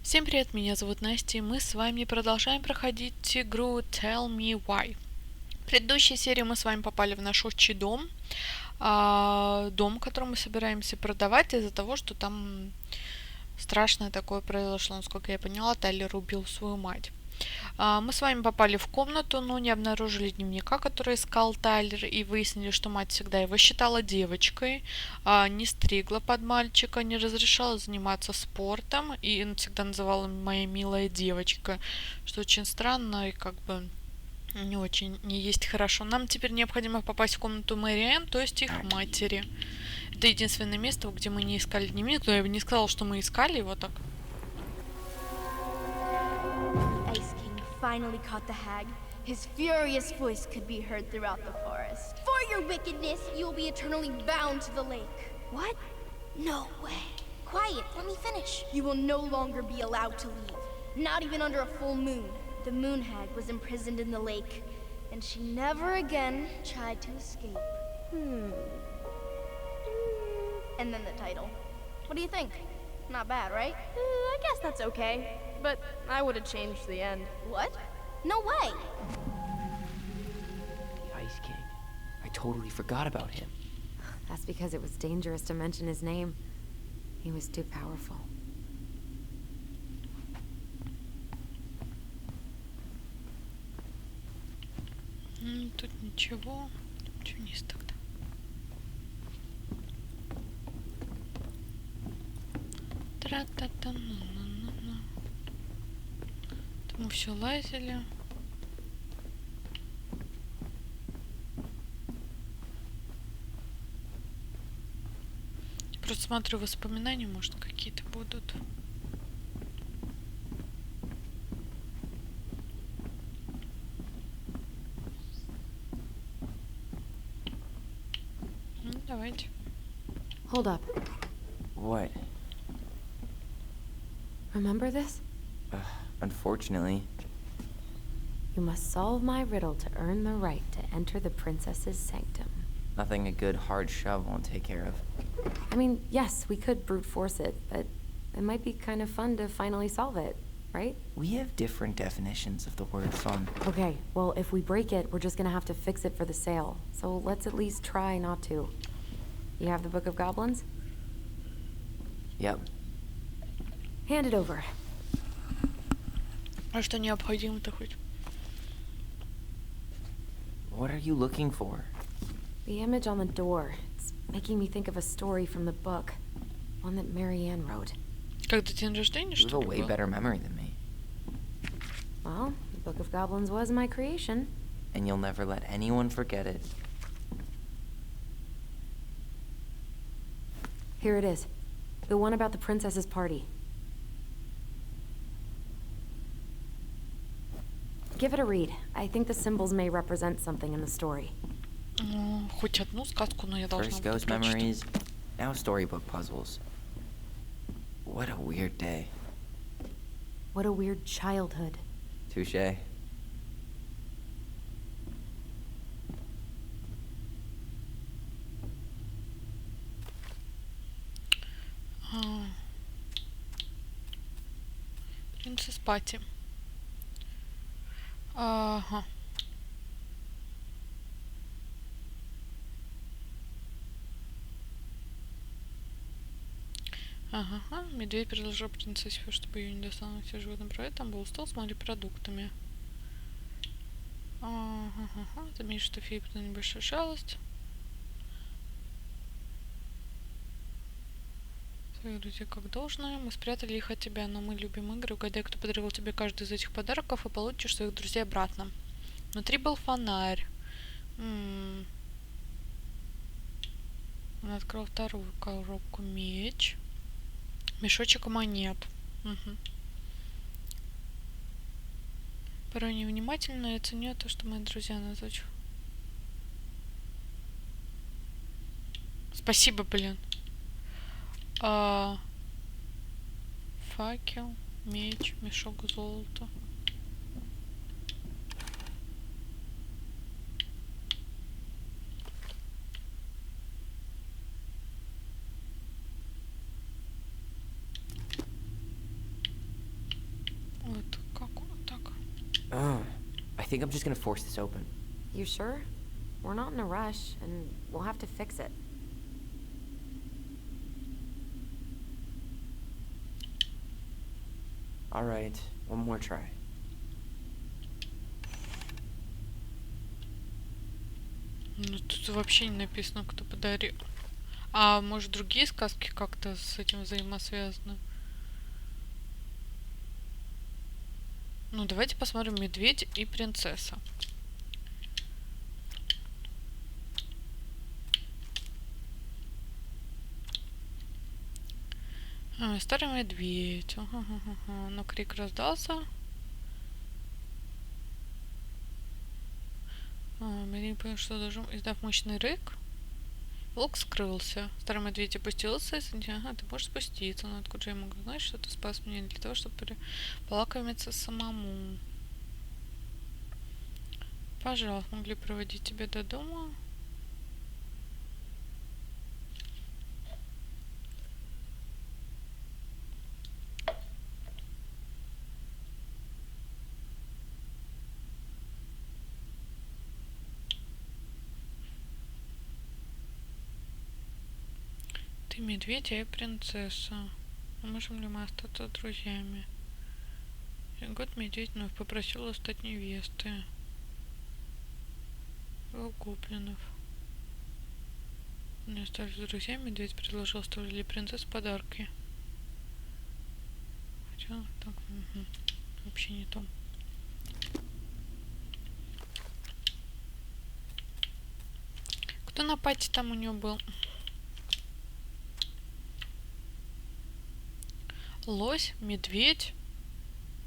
Всем привет, меня зовут Настя, и мы с вами продолжаем проходить игру Tell Me Why. В предыдущей серии мы с вами попали в наш отчий дом, который мы собираемся продавать из-за того, что там страшное такое произошло, насколько я поняла, Тайлер убил свою мать. Мы с вами попали в комнату, но не обнаружили дневника, который искал Тайлер, и выяснили, что мать всегда его считала девочкой, не стригла под мальчика, не разрешала заниматься спортом, и он всегда называла «моя милая девочка», что очень странно и как бы не очень не есть хорошо. Нам теперь необходимо попасть в комнату Мэри Энн, то есть их матери. Это единственное место, где мы не искали дневник, но я бы не сказала, что мы искали его так. Finally caught the hag. His furious voice could be heard throughout the forest. For your wickedness, you will be eternally bound to the lake. What? No way. Quiet, let me finish. You will no longer be allowed to leave. Not even under a full moon. The moon hag was imprisoned in the lake, and she never again tried to escape. And then the title. What do you think? Not bad, right? I guess that's okay. But I would have changed the end. What? No way! The Ice King. I totally forgot about him. That's because it was dangerous to mention his name. He was too powerful. Тут ничего. Что вниз тогда? Тра-та-та-на-на-на-на. Мы все лазили. Просто смотрю воспоминания, может, какие-то будут. Ну, давайте. Hold up. What? Remember this? Unfortunately. You must solve my riddle to earn the right to enter the princess's sanctum. Nothing a good hard shove won't take care of. I mean, yes, we could brute force it, but it might be kind of fun to finally solve it, right? We have different definitions of the word fun. Okay, well, if we break it, we're just gonna have to fix it for the sale. So let's at least try not to. You have the Book of Goblins? Yep. Hand it over. А что необходимо-то хоть? What are you looking for? The image on the door. It's making me think of a story from the book. One that Marianne wrote. Когда день рождения, You have a что ли, way был? better memory than me. Well, the Book of Goblins was my creation. And you'll never let anyone forget it. Here it is. The one about the princess's party. Give it a read. I think the symbols may represent something in the story. Ну, хоть одну сказку, но я должна First буду ghost прочитать. memories, now storybook puzzles. What a weird day. What a weird childhood. Touché. Принцесс Пати. Ага. Ага, медведь предложил принцессе, чтобы ее не достанут все животные проводят. Там был стол с морепродуктами. Ага, заметишь, что фея это небольшая шалость. Своих друзей как должное. Мы спрятали их от тебя, но мы любим игры. Угадай, кто подарил тебе каждый из этих подарков, и получишь своих друзей обратно. Внутри был фонарь. Он открыл вторую коробку. Меч. Мешочек монет. Угу. Порой невнимательно, я ценю то, что мои друзья назначат. Спасибо, блин. Факел, меч, мешок золота. think I'm just gonna force this open. You sure? We're not in a rush, and we'll have to fix it. Alright, one more try. Ну, тут вообще не написано, кто подарил. А может, другие сказки как-то с этим взаимосвязаны? Ну, давайте посмотрим «Медведь и принцесса». Старый медведь. Ага. Но крик раздался. Медведь понял, что должен, издав мощный рык. Волк скрылся. Старый медведь опустился и сказал: ага, ты можешь спуститься. Но откуда же я могу знать, что ты спас меня для того, чтобы полакомиться самому? Пожалуйста, могли проводить тебя до дома. Ты медведь, а я принцесса. Можем ли мы остаться друзьями? И год медведь вновь попросила стать невестой у гоблинов. Они остались друзьями. Медведь предложил оставить для принцесс подарки. Хотя так, вообще не то. Кто на пати там у него был? Лось, медведь,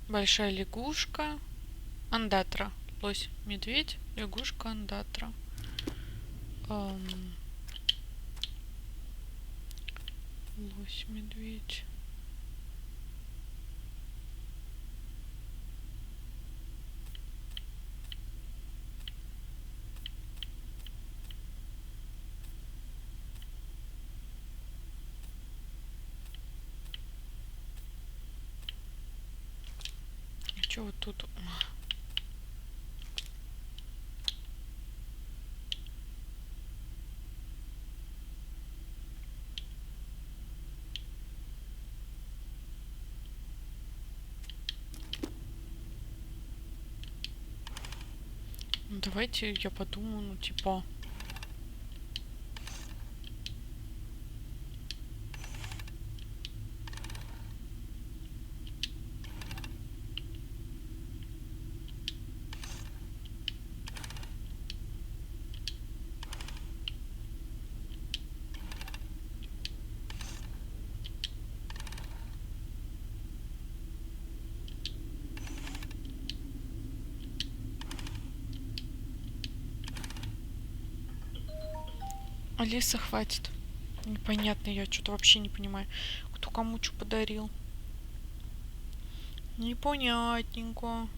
большая лягушка, андатра. Лось, медведь, лягушка, андатра. Лось, медведь. Что вот тут? Ну, давайте я подумаю, ну типа. Алиса, хватит. Непонятно, я что-то вообще не понимаю. Кто кому что подарил. Непонятненько.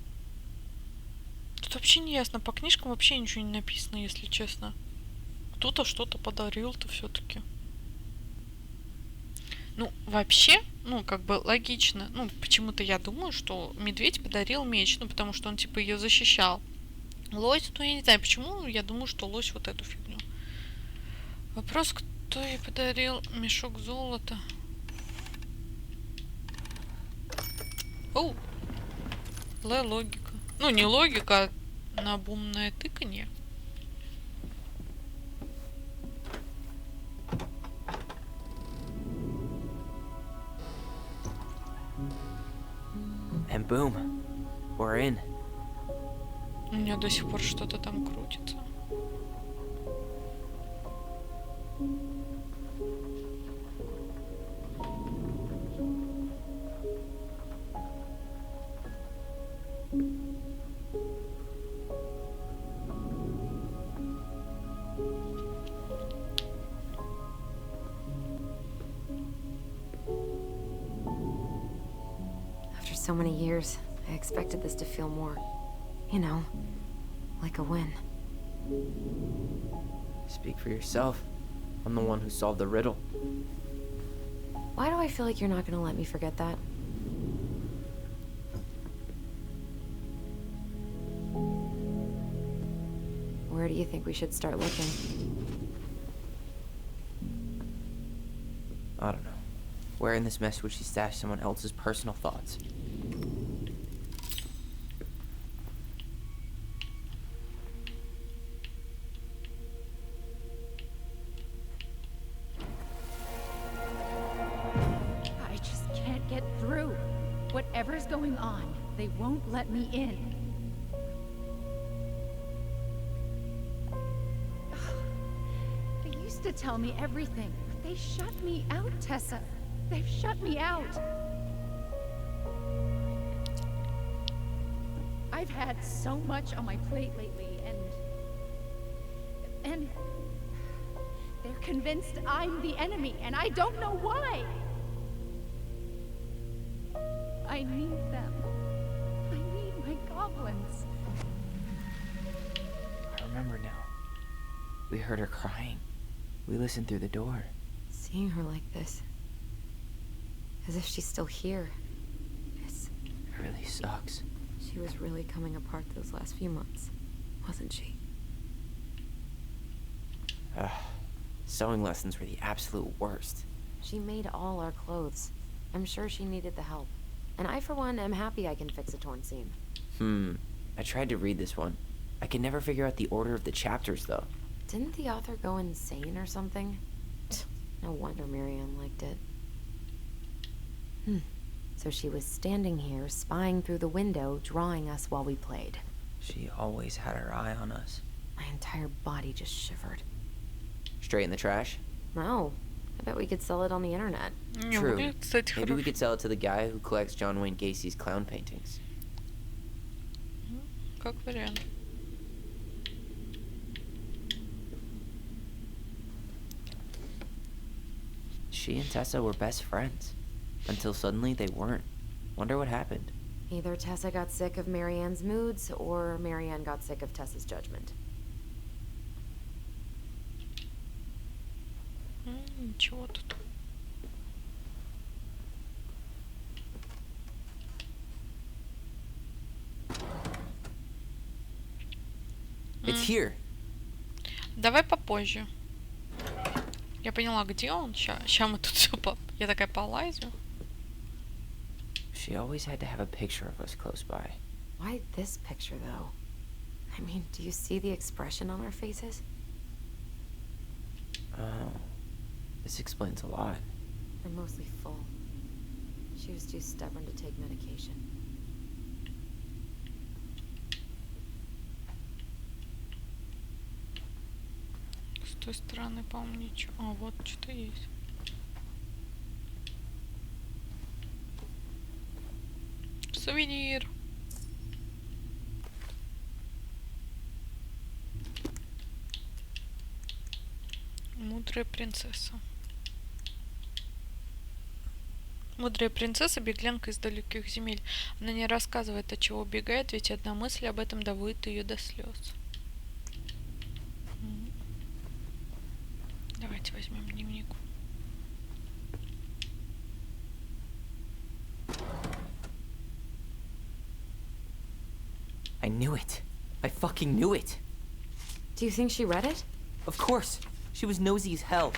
Тут вообще не ясно. По книжкам вообще ничего не написано, если честно. Кто-то что-то подарил-то все-таки. Ну, вообще, ну, как бы логично. Ну, почему-то я думаю, что медведь подарил меч. Ну, потому что он, типа, ее защищал. Лось, ну, я не знаю, почему. Я думаю, что лось вот эту фигню. Вопрос, кто ей подарил мешок золота? Оу! Логика. Ну, не логика, а наобумное тыканье. And boom, we're in. У меня до сих пор что-то там крутится. After so many years, I expected this to feel more, you know, like a win. Speak for yourself. I'm the one who solved the riddle. Why do I feel like you're not gonna let me forget that? do you think we should start looking? I don't know. Where in this mess would she stash someone else's personal thoughts? I just can't get through. Whatever's going on, they won't let me in. They used to tell me everything, but they shut me out, Tessa. They've shut me out. I've had so much on my plate lately, and they're convinced I'm the enemy, and I don't know why. I need them. I need my goblins. I remember now. We heard her crying. We listened through the door. Seeing her like this, as if she's still here, It really sucks. she was really coming apart those last few months, wasn't she? Sewing lessons were the absolute worst. She made all our clothes. I'm sure she needed the help. And I, for one, am happy I can fix a torn seam. I tried to read this one. I could never figure out the order of the chapters, though. Didn't the author go insane or something? No wonder Marianne liked it. So she was standing here, spying through the window, drawing us while we played. She always had her eye on us. My entire body just shivered. Straight in the trash? No, I bet we could sell it on the internet. Не, True. выглядит, кстати, Maybe we хорошо. could sell it to the guy who collects John Wayne Gacy's clown paintings. Как вариант. She and Tessa were best friends. Until suddenly they weren't. Wonder what happened. Either Tessa got sick of Marianne's moods, or Marianne got sick of Tessa's judgment. Ничего тут. It's here. Давай попозже. Я поняла, где он. Ща мы тут все Я такая полазю. She always had to have a picture of us close by. Why this picture, though? I mean, do you see the expression on our faces? Oh, this explains a lot. They're mostly full. She was too stubborn to take medication. С той стороны, по-моему, ничего. А, вот что-то есть. Сувенир. Мудрая принцесса. Мудрая принцесса, беглянка из далеких земель. Она не рассказывает, от чего убегает, ведь одна мысль об этом доводит ее до слез. Давайте возьмем дневник. I knew it. I fucking knew it. Do you think she read it? Of course. She was nosy as hell.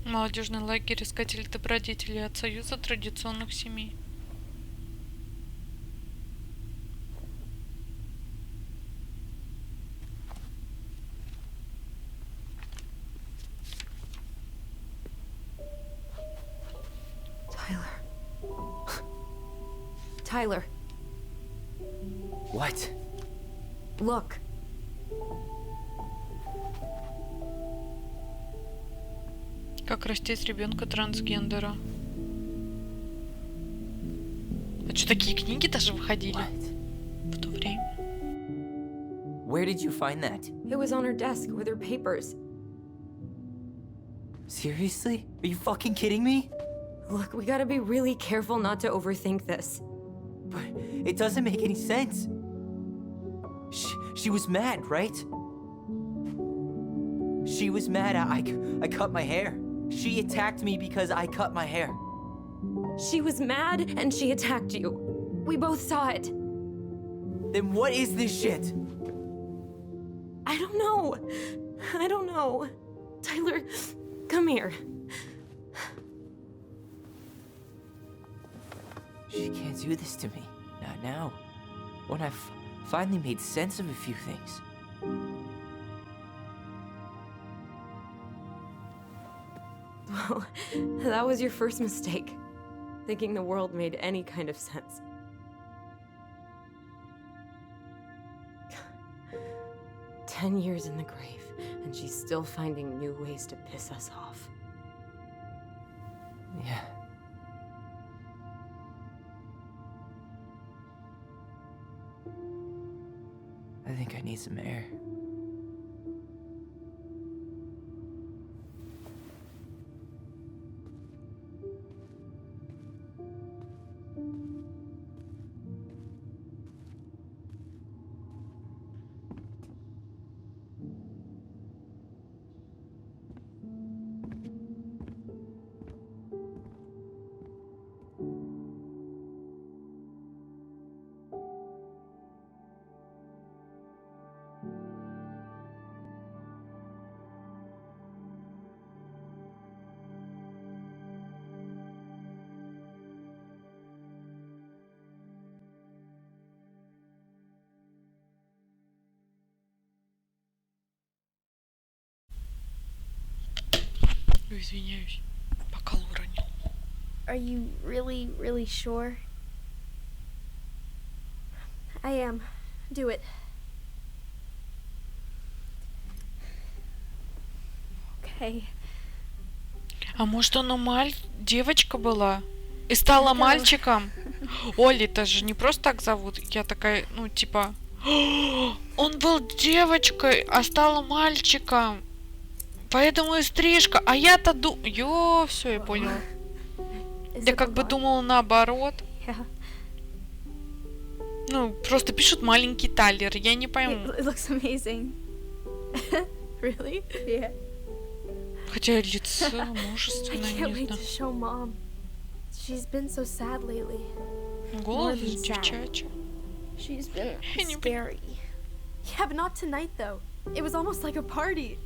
Молодежный лагерь искателей добродетелей от Союза традиционных семей. Tyler, What? look. Как растить ребенка трансгендера. А что, такие книги даже выходили What? в то время? Where did you find that? It was on her desk with her papers. Seriously? Are you fucking kidding me? Look, we gotta be really careful not to overthink this. But it doesn't make any sense. She was mad, right? She was mad I cut my hair. She attacked me because I cut my hair. She was mad and she attacked you. We both saw it. Then what is this shit? I don't know. I don't know. Tyler, come here. She can't do this to me. Not now. When I've finally made sense of a few things. Well, that was your first mistake. Thinking the world made any kind of sense. 10 years in the grave, and she's still finding new ways to piss us off. Yeah. I think I need some air. Извиняюсь, бокал уронил. Are you really sure? I am. Do it. Okay. А может, она девочка была и стала мальчиком? Оли, это же не просто так зовут. Я такая, ну, типа... Он был девочкой, а стал мальчиком. Поэтому и стрижка. А я-то все, я поняла. Я как бы думала наоборот. Yeah. Ну, просто пишут маленький Тайлер. Я не пойму. It looks amazing. Really? Yeah. Хотя лицо I мужественное, can't не wait to знаю. show Mom. She's been so sad lately. Голос More than sad. девчачий. She's been Я не scary. Yeah, but not tonight though. It was almost like a party.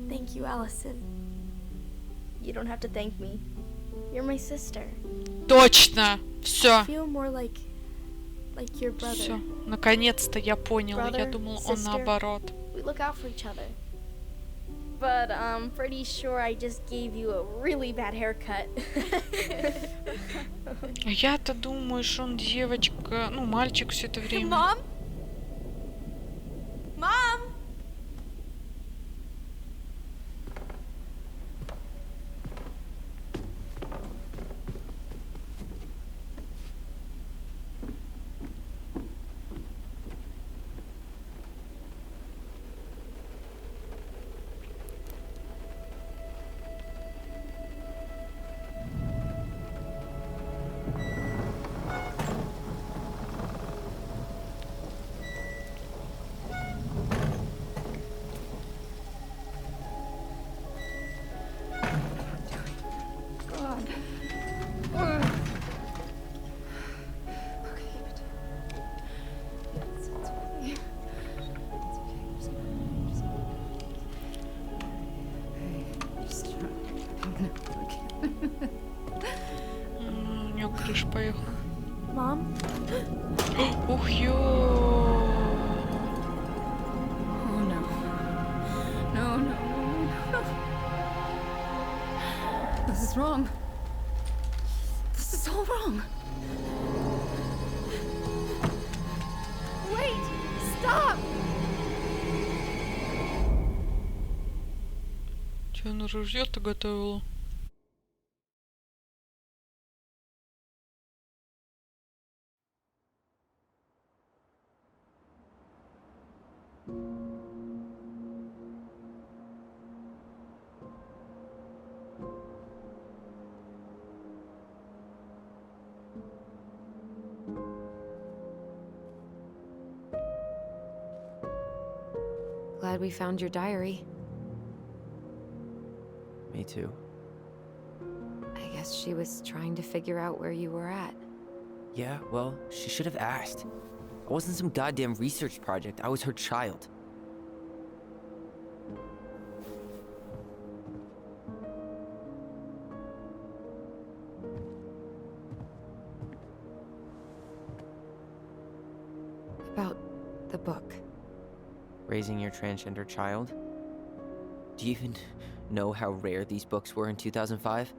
Thank you, Allison. You don't have to thank me. You're my sister. Точно! Все. Feel more like your brother. Все. Наконец-то я поняла. Я Brother, думала, он sister. наоборот. We look out for each other. But I'm pretty sure I just gave you a really bad haircut. А я-то думаю, что он девочка, ну, мальчик все это время. Mom? Mom? У него крыша поехала. Mom? Ух, ё! Oh no. No, no, no. This is wrong. This is all wrong. Wait! Stop! Че она ружье-то готовила? Glad we found your diary. Me too. I guess she was trying to figure out where you were at. Yeah, well, she should have asked. I wasn't some goddamn research project. I was her child. About the book. Raising your transgender child? Do you even know how rare these books were in 2005?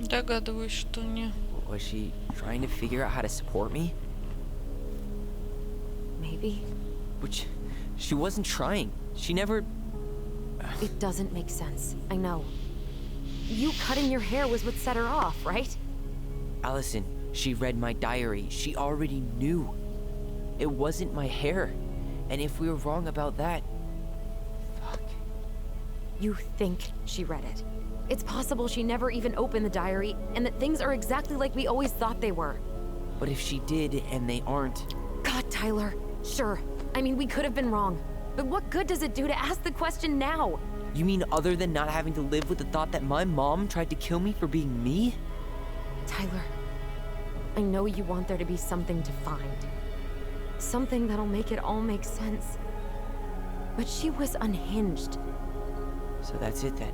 Догадываюсь, что не. Was she trying to figure out how to support me? Maybe. Which, she wasn't trying. She never... It doesn't make sense. I know. You cutting your hair was what set her off, right? Allison, she read my diary. She already knew. It wasn't my hair. And if we were wrong about that... Fuck. You think she read it. It's possible she never even opened the diary, and that things are exactly like we always thought they were. But if she did, and they aren't... God, Tyler. Sure. I mean, we could have been wrong. But what good does it do to ask the question now? You mean other than not having to live with the thought that my mom tried to kill me for being me? Tyler, I know you want there to be something to find. Something that'll make it all make sense. But she was unhinged. So that's it then.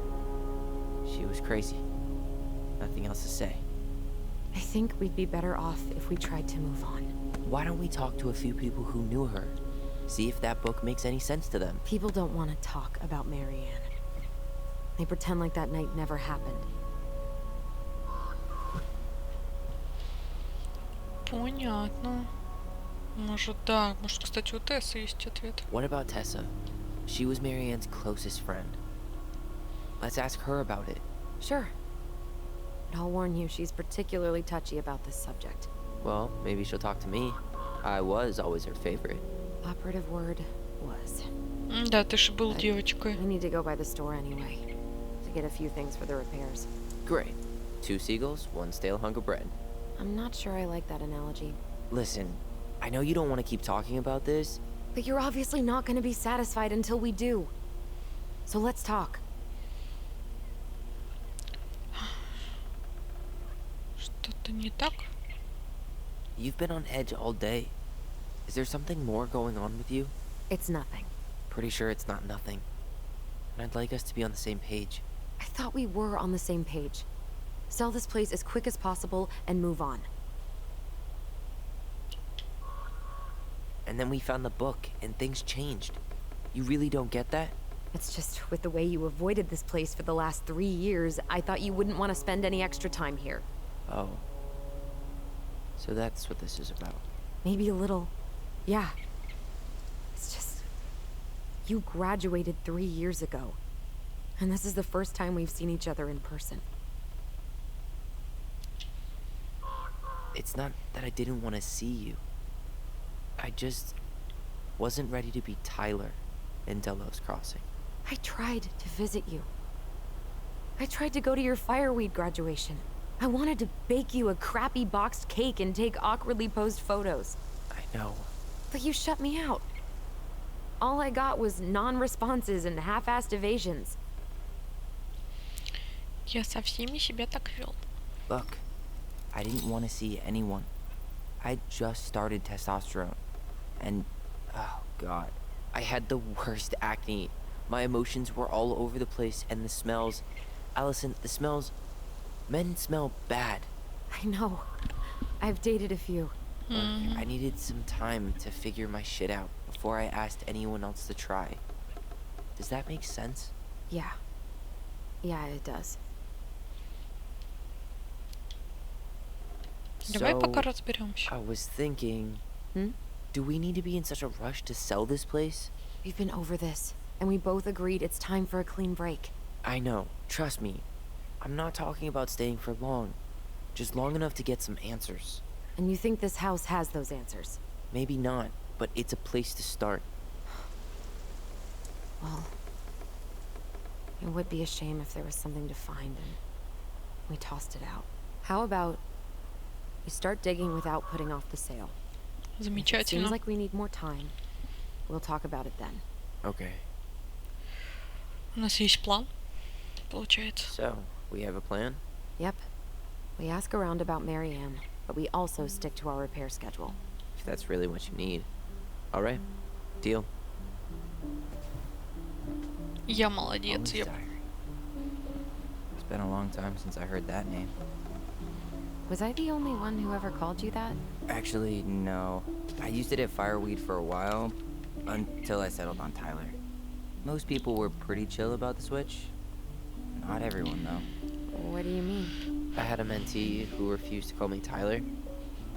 She was crazy. Nothing else to say. I think we'd be better off if we tried to move on. Why don't we talk to a few people who knew her? See if that book makes any sense to them. People don't want to talk about Marianne. They pretend like that night never happened. Понятно. Может, да. Может, кстати, у Тессы есть ответ. What about Tessa? She was Marianne's closest friend. Let's ask her about it. Sure. But I'll warn you, she's particularly touchy about this subject. Well, maybe she'll talk to me. I was always her favorite. Operative word was. Да, ты же был девочкой. I need to go by the store anyway. To get a few things for the repairs. Great. 2 seagulls, 1 stale hunk of bread. I'm not sure I like that analogy. Listen, I know you don't want to keep talking about this. But you're obviously not going to be satisfied until we do. So let's talk. Что-то не так? You've been on edge all day. Is there something more going on with you? It's nothing. Pretty sure it's not nothing. And I'd like us to be on the same page. I thought we were on the same page. Sell this place as quick as possible and move on. And then we found the book, and things changed. You really don't get that? It's just with the way you avoided this place for the last 3 years, I thought you wouldn't want to spend any extra time here. Oh. So that's what this is about. Maybe a little. Yeah. It's just... You graduated 3 years ago. And this is the first time we've seen each other in person. It's not that I didn't want to see you. I just wasn't ready to be Tyler in Delos Crossing. I tried to visit you. I tried to go to your fireweed graduation. I wanted to bake you a crappy boxed cake and take awkwardly posed photos. I know. But you shut me out. All I got was non-responses and half-assed evasions. Я со всеми себя так вел. Look, I didn't want to see anyone. I just started testosterone. And, oh god, I had the worst acne. My emotions were all over the place, and the smells... Allison, the smells... Men smell bad. I know. I've dated a few. Look, I needed some time to figure my shit out before I asked anyone else to try. Does that make sense? Yeah. Yeah, it does. Давай пока So, разберемся. I was thinking... Hmm? Do we need to be in such a rush to sell this place? We've been over this, and we both agreed it's time for a clean break. I know. Trust me. I'm not talking about staying for long. Just long enough to get some answers. And you think this house has those answers? Maybe not, but it's a place to start. Well, it would be a shame if there was something to find and we tossed it out. How about we start digging without putting off the sale? If it seems Замечательно. like we need more time. We'll talk about it then. Okay. У нас есть план, получается. So, we have a plan? Yep. We ask around about Marianne, but we also stick to our repair schedule. If that's really what you need. Alright. Deal. Я молодец, Owen's я... diary. It's been a long time since I heard that name. Was I the only one who ever called you that? Actually, no. I used it at Fireweed for a while, until I settled on Tyler. Most people were pretty chill about the switch. Not everyone, though. What do you mean? I had a mentee who refused to call me Tyler.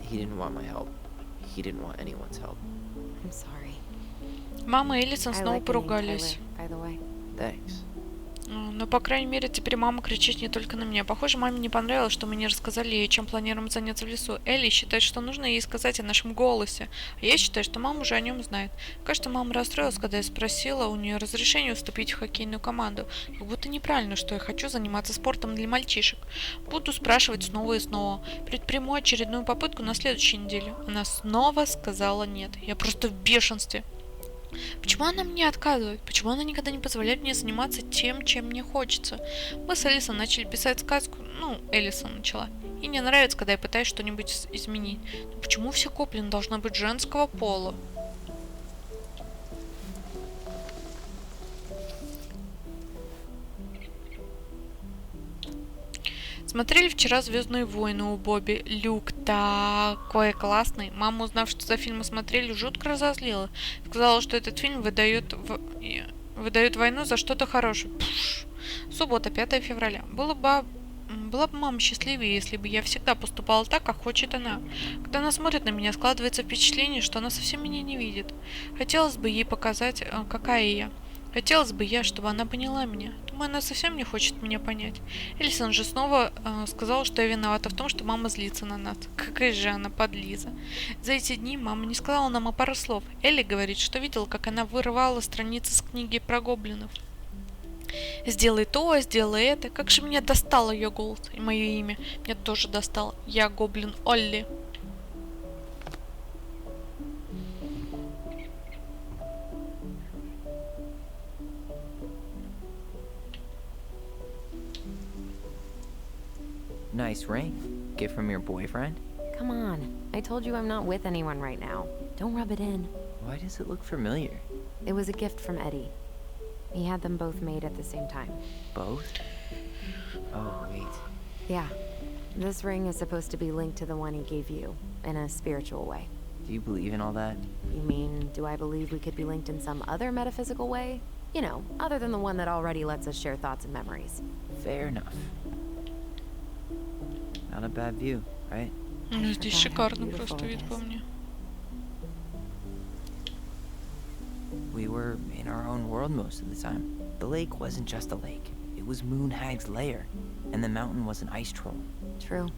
He didn't want my help. He didn't want anyone's help. I'm sorry. Мама и Элисон I снова like the name поругались. Tyler, by the way. Thanks. Но, по крайней мере, теперь мама кричит не только на меня. Похоже, маме не понравилось, что мы не рассказали ей, чем планируем заняться в лесу. Элли считает, что нужно ей сказать о нашем голосе. А я считаю, что мама уже о нем знает. Кажется, мама расстроилась, когда я спросила у нее разрешение вступить в хоккейную команду. Как будто неправильно, что я хочу заниматься спортом для мальчишек. Буду спрашивать снова и снова. Предприму очередную попытку на следующей неделе. Она снова сказала нет. Я просто в бешенстве. Почему она мне отказывает? Почему она никогда не позволяет мне заниматься тем, чем мне хочется? Мы с Элисон начали писать сказку. Ну, Элисон начала. И мне нравится, когда я пытаюсь что-нибудь изменить. Но почему все гоблины должны быть женского пола? Смотрели вчера «Звездные войны» у Бобби. Люк такой классный. Мама, узнав, что за фильмы смотрели, жутко разозлила. Сказала, что этот фильм выдает войну за что-то хорошее. Пш. Суббота, 5 февраля. Была бы мама счастливее, если бы я всегда поступала так, как хочет она. Когда она смотрит на меня, складывается впечатление, что она совсем меня не видит. Хотелось бы ей показать, какая я. Хотелось бы я, чтобы она поняла меня. Думаю, она совсем не хочет меня понять. Элисон же снова сказала, что я виновата в том, что мама злится на нас. Какая же она подлиза. За эти дни мама не сказала нам пару слов. Элли говорит, что видела, как она вырывала страницы с книги про гоблинов. Сделай то, сделай это. Как же меня достал ее голос. И мое имя меня тоже достало. Я гоблин Олли. Nice ring. Gift from your boyfriend? Come on. I told you I'm not with anyone right now. Don't rub it in. Why does it look familiar? It was a gift from Eddie. He had them both made at the same time. Both? Oh, wait. Yeah. This ring is supposed to be linked to the one he gave you, in a spiritual way. Do you believe in all that? You mean, do I believe we could be linked in some other metaphysical way? You know, other than the one that already lets us share thoughts and memories. Fair enough. Not a bad view, right? Ну, здесь шикарно просто вид по мне. We were in our own world most of the time. The lake wasn't just a lake. It was Moon Hag's lair. And the mountain was an ice troll. True.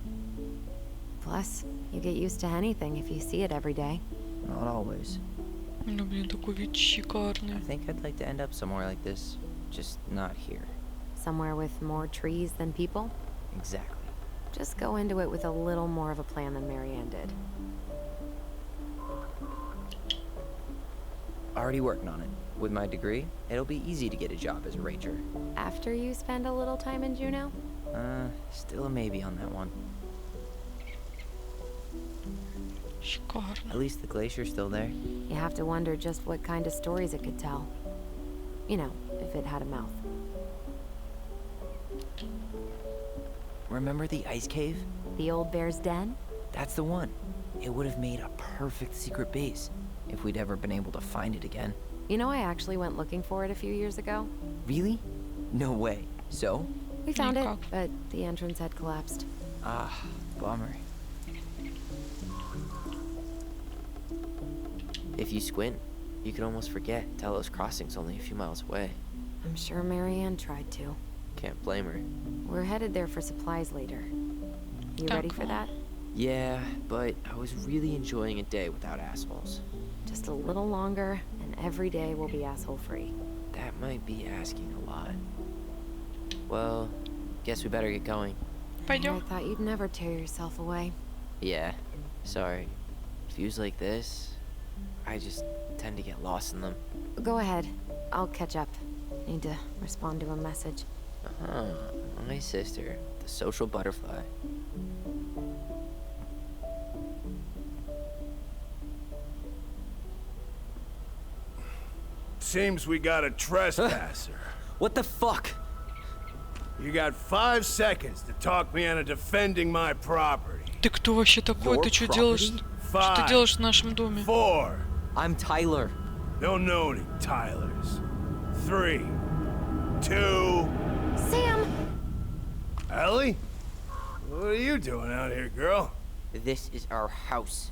Plus, you get used to anything if you see it every day. Not always. Ну, блин, такой вид I шикарный. think I'd like to end up somewhere like this. Just not here. Somewhere with more trees than people? Exactly. Just go into it with a little more of a plan than Marianne did. Already working on it. With my degree, it'll be easy to get a job as a ranger. After you spend a little time in Juneau? Still a maybe on that one. Шикарно. At least the glacier's still there. You have to wonder just what kind of stories it could tell. You know, if it had a mouth. Remember the ice cave? The old bear's den? That's the one. It would have made a perfect secret base if we'd ever been able to find it again. You know, I actually went looking for it a few years ago. Really? No way. So? We found it, Никак. but the entrance had collapsed. Ah, bummer. If you squint, you can almost forget Telos Crossing's only a few miles away. I'm sure Marianne tried to. Can't blame her. We're headed there for supplies later. You ready for that? Yeah, but I was really enjoying a day without assholes. Just a little longer, and every day will be asshole-free. That might be asking a lot. Well, guess we better get going. I Пойдем. thought you'd never tear yourself away. Yeah, sorry. Views like this, I just tend to get lost in them. Go ahead. I'll catch up. Need to respond to a message. Uh-huh. My sister, the social butterfly. Seems we got a trespasser. What the fuck? You got 5 seconds to talk me into defending my property. Ты кто вообще такой? Your Ты что property? делаешь? Что ты делаешь в нашем доме? 4. I'm Tyler. Don't know any Tylers. 3, 2. Sam! Ellie? What are you doing out here, girl? This is our house.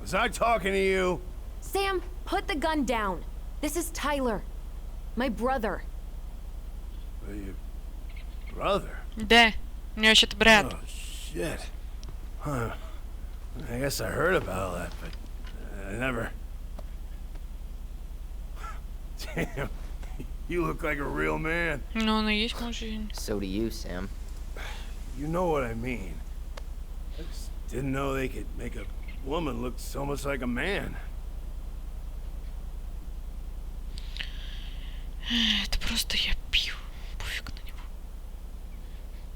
Was I talking to you? Sam, put the gun down. This is Tyler. My brother. Your brother? Да. У меня вообще-то брат. Oh, shit. Huh. I guess I heard about all that, but I never... Damn. You look like a real man. Ну, он и есть мой жизнь. So do you, Sam. You know what I mean. I just didn't know they could make a woman look so much like a man. Это просто я пью. Пофиг на него.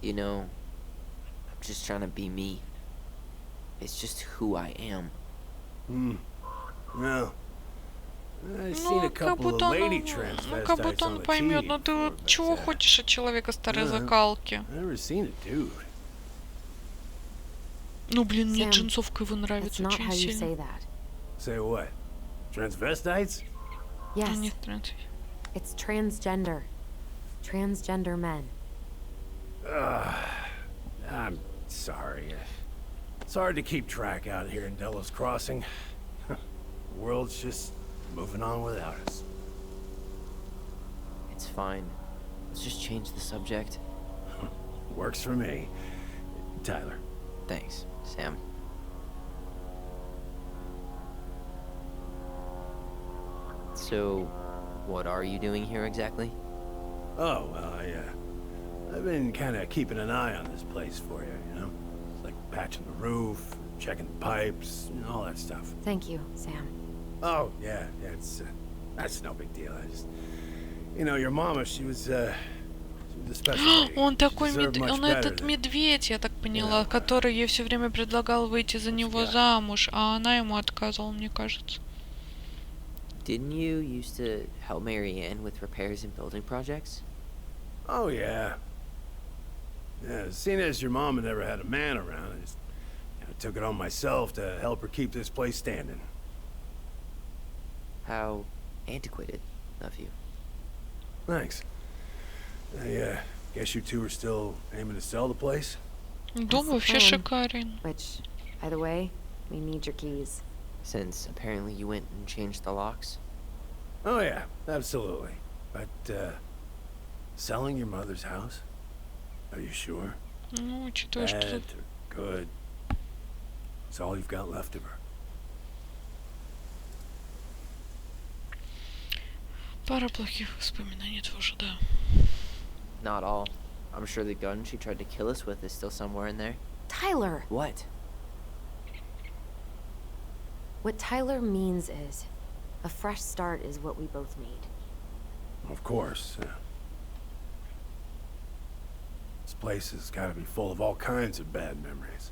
You know, I'm just trying to be me. It's just who I am. Well, I've seen Ну, a как couple of будто lady он, как transvestites будто on он the поймет, TV но ты before, вот but, чего хочешь от человека старой Ага. закалки? I've never seen a dude. Ну, блин, мне Sam, джинсовка его That's нравится not очень how you сильно. say that. Say what? Transvestites? Yes, Нет, нет. it's transgender. Transgender men. I'm sorry. It's hard to keep track out here in Delos Crossing. The world's just moving on without us. It's fine. Let's just change the subject. Works for me. Tyler. Thanks, Sam. So, what are you doing here exactly? Oh, well, I've been kind of keeping an eye on this place for you, you know? Like patching the roof, checking the pipes, you know, all that stuff. Thank you, Sam. Oh, yeah, it's, that's no big deal. I just, you know, your mama, she was a special lady. Он She такой deserved much он better этот than- медведь, я так поняла, который ей все время предлагал выйти за него замуж, а она ему отказывала, мне кажется. Didn't you used to help Mary Ann with repairs and building projects? Oh, yeah. Yeah, seeing as your mama never had a man around, I just took it on myself to help her keep this place standing. How antiquated of you. Thanks. I guess you two are still aiming to sell the place? Дом the вообще plan. шикарен. Which, by the way, we need your keys. Since apparently you went and changed the locks. Oh, yeah, absolutely. But, selling your mother's house? Are you sure? Ну, учитывая, что Bad тут or good? It's all you've got left of her. пара плохих воспоминаний тоже, да. Not all. I'm sure the gun she tried to kill us with is still somewhere in there. Tyler! What? What Tyler means is, a fresh start is what we both need. Of course. This place has got to be full of all kinds of bad memories.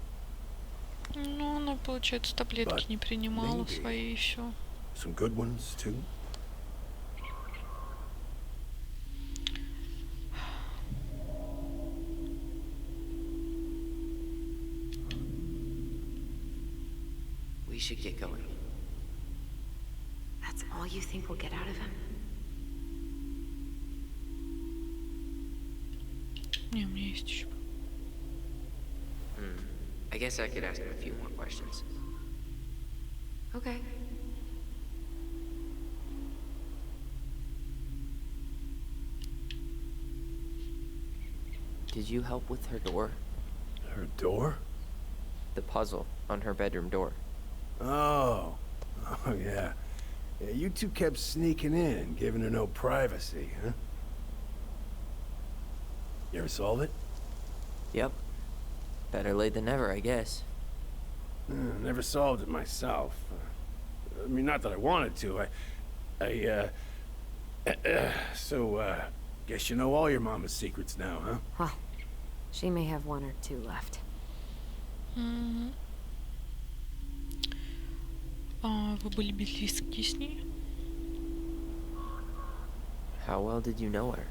Ну, она, получается, таблетки But не принимала maybe- свои и все. Some good ones, too. We should get going. That's all you think we'll get out of him? Не, у меня есть еще. I guess I could ask him a few more questions. Okay. Did you help with her door? Her door? The puzzle on her bedroom door. Oh. Oh, yeah. Yeah, you two kept sneaking in, giving her no privacy, huh? You ever solve it? Yep. Better late than never, I guess. Never solved it myself. I mean, not that I wanted to. Guess you know all your mama's secrets now, huh? Well, she may have one or two left. Мгм. А вы были близки с ней? How well did you know her?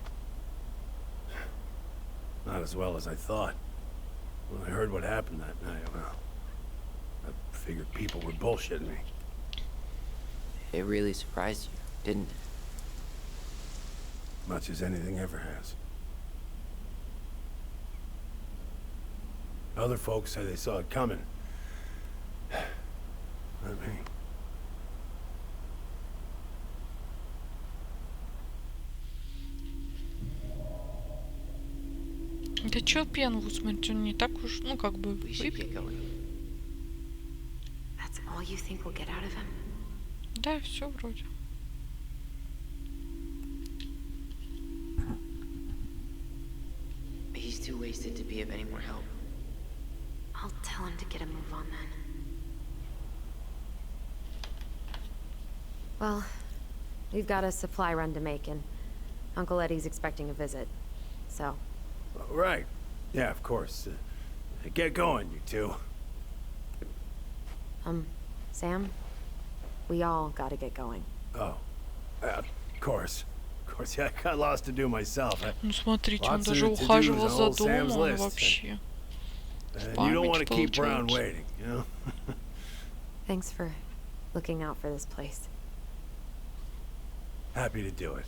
Not as well as I thought. When I heard what happened that night, well, I figured people were bullshitting me. It really surprised you, didn't it? Much as anything ever has. Other folks say they saw it coming. Not me. Да чё Пенву, смотрите, он не так уж, ну как бы We should get выпил. going. That's all you think we'll get out of him? Да, все вроде. He's too wasted to be of any more help. I'll tell him to get a move on then. Well, we've got a supply run to make, and Uncle Eddie's expecting a visit. So, Right. Yeah, of course. Get going, you two. Sam, we all gotta get going. Oh. Of course. Of course, yeah, I got lots to do myself. Ну смотрите, он Lots даже of to-dos ухаживал on за old Sam's домом list. вообще. And you don't want to Память keep Brown получается. waiting, you know? Thanks for looking out for this place. Happy to do it.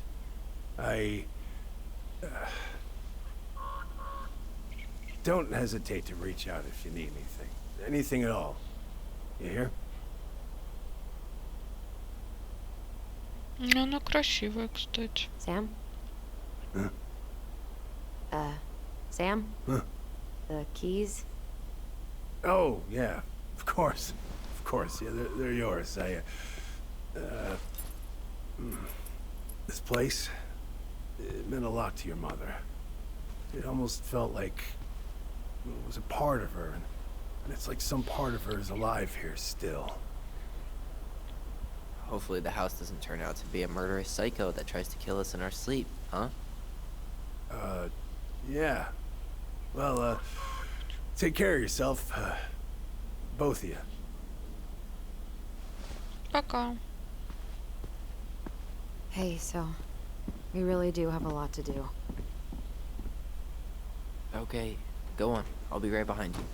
Don't hesitate to reach out if you need anything. Anything at all. You hear? Ну, она красивая, кстати. Sam? Huh? Sam? Huh? The keys? Oh, yeah. Of course. Of course. Yeah, they're yours. This place, it meant a lot to your mother. It almost felt like it was a part of her, and it's like some part of her is alive here still. Hopefully the house doesn't turn out to be a murderous psycho that tries to kill us in our sleep, huh? Yeah. Well, take care of yourself, both of you. Пока. Hey, so we really do have a lot to do. Okay, go on. I'll be right behind you.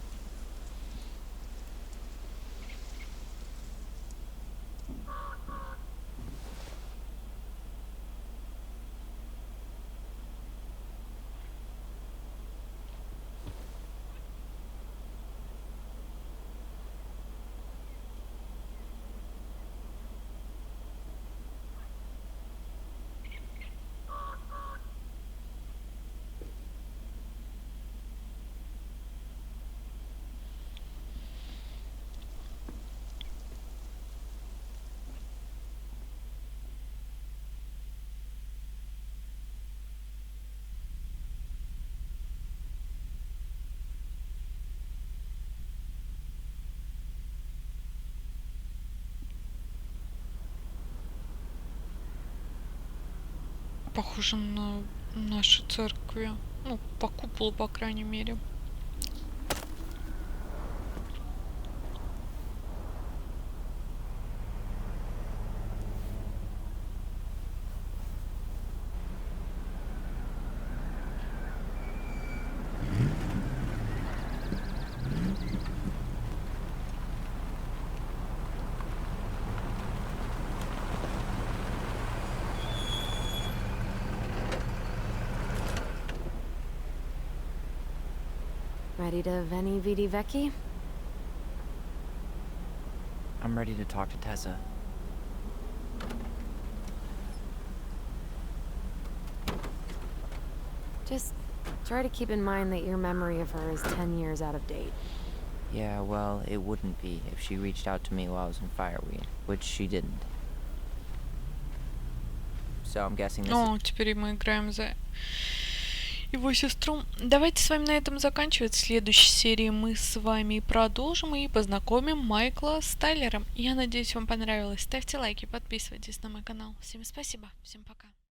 Похоже на наши церкви. Ну, по куполу, по крайней мере. Ready to Veni Vidi Vici? I'm ready to talk to Tessa. Just try to keep in mind that your memory of her is 10 years out of date. Yeah, well, it wouldn't be if she reached out to me while I was in Fireweed, which she didn't. So I'm guessing this О, теперь мы играем за его сестру. Давайте с вами на этом заканчивать. В следующей серии мы с вами продолжим и познакомим Майкла с Тайлером. Я надеюсь, вам понравилось. Ставьте лайки, подписывайтесь на мой канал. Всем спасибо, всем пока.